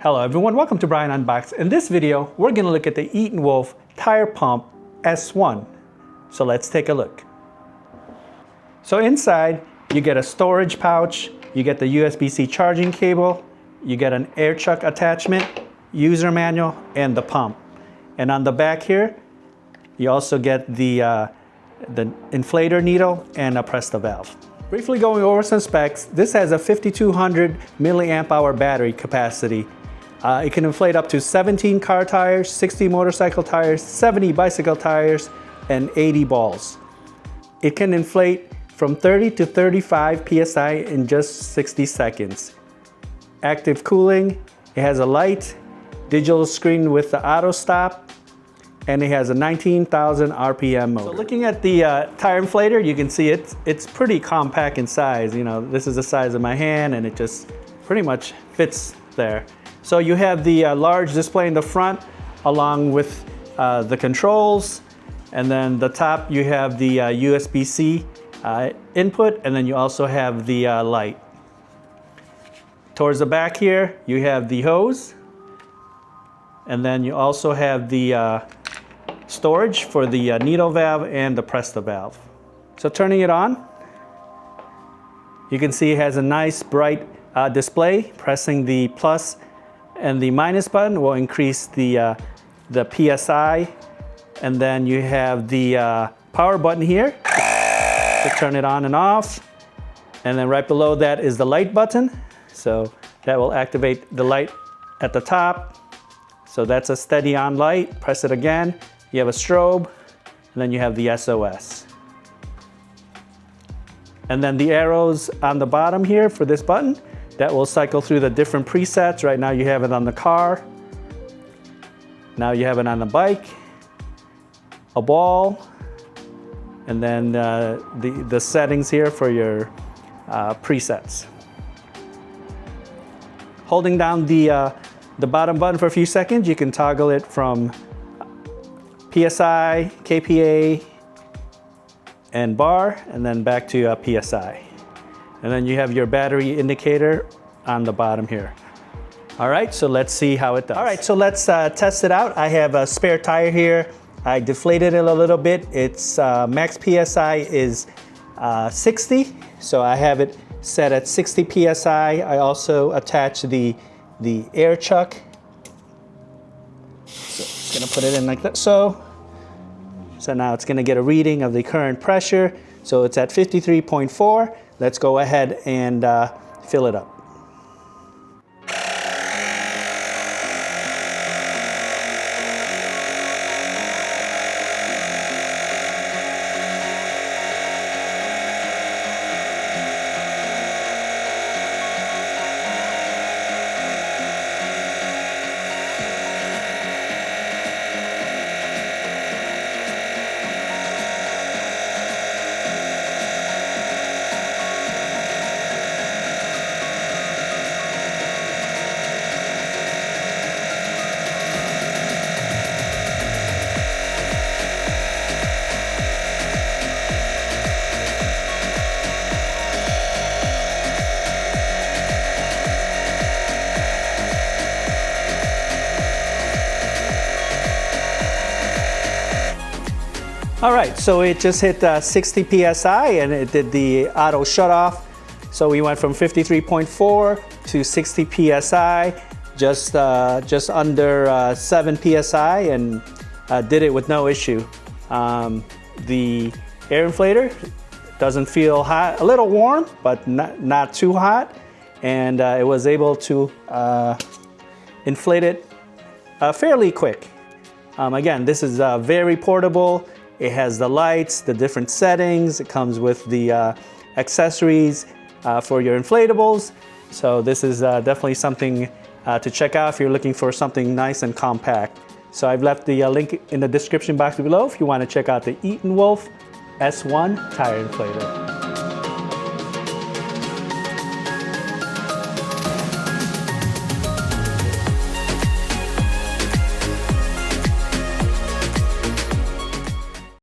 Hello everyone, welcome to Brian Unboxed. In this video, we're going to look at the ETENWOLF Tire Pump S1. So let's take a look. So inside, you get a storage pouch, you get the USB-C charging cable, you get an air chuck attachment, user manual, and the pump. And on the back here, you also get the inflator needle and a Presto valve. Briefly going over some specs, this has a 5200 milliamp hour battery capacity. It can inflate up to 17 car tires, 60 motorcycle tires, 70 bicycle tires, and 80 balls. It can inflate from 30 to 35 psi in just 60 seconds. Active cooling, it has a light, digital screen with the auto stop, and it has a 19,000 RPM motor. So looking at the tire inflator, you can see it's pretty compact in size. You know, this is the size of my hand and it just pretty much fits there. So you have the large display in the front along with the controls, and then the top you have the USB-C input, and then you also have the light. Towards the back here you have the hose, and then you also have the storage for the needle valve and the Presto valve. So turning it on, you can see it has a nice bright display. Pressing the plus and the minus button will increase the PSI, and then you have the power button here to turn it on and off, and then right below that is the light button, so that will activate the light at the top. So that's a steady on light. Press it again, you have a strobe, and then you have the SOS. And then the arrows on the bottom here for this button, that will cycle through the different presets. Right now you have it on the car. Now you have it on the bike, a ball, and then the settings here for your presets. Holding down the bottom button for a few seconds, you can toggle it from PSI, KPA, and bar, and then back to PSI. And then you have your battery indicator on the bottom here. All right, so let's see how it does. All right, so let's test it out. I have a spare tire here. I deflated it a little bit. Its max PSI is 60, so I have it set at 60 PSI. I also attach the air chuck. So just gonna put it in like that. So now it's gonna get a reading of the current pressure. So it's at 53.4. Let's go ahead and fill it up. All right, so it just hit 60 PSI and it did the auto shut off. So we went from 53.4 to 60 PSI, just under 7 PSI, and did it with no issue. The air inflator doesn't feel hot, a little warm, but not too hot. And it was able to inflate it fairly quick. Again, this is very portable. It has the lights, the different settings. It comes with the accessories for your inflatables. So this is definitely something to check out if you're looking for something nice and compact. So I've left the link in the description box below if you want to check out the ETENWOLF S1 Tire Inflator.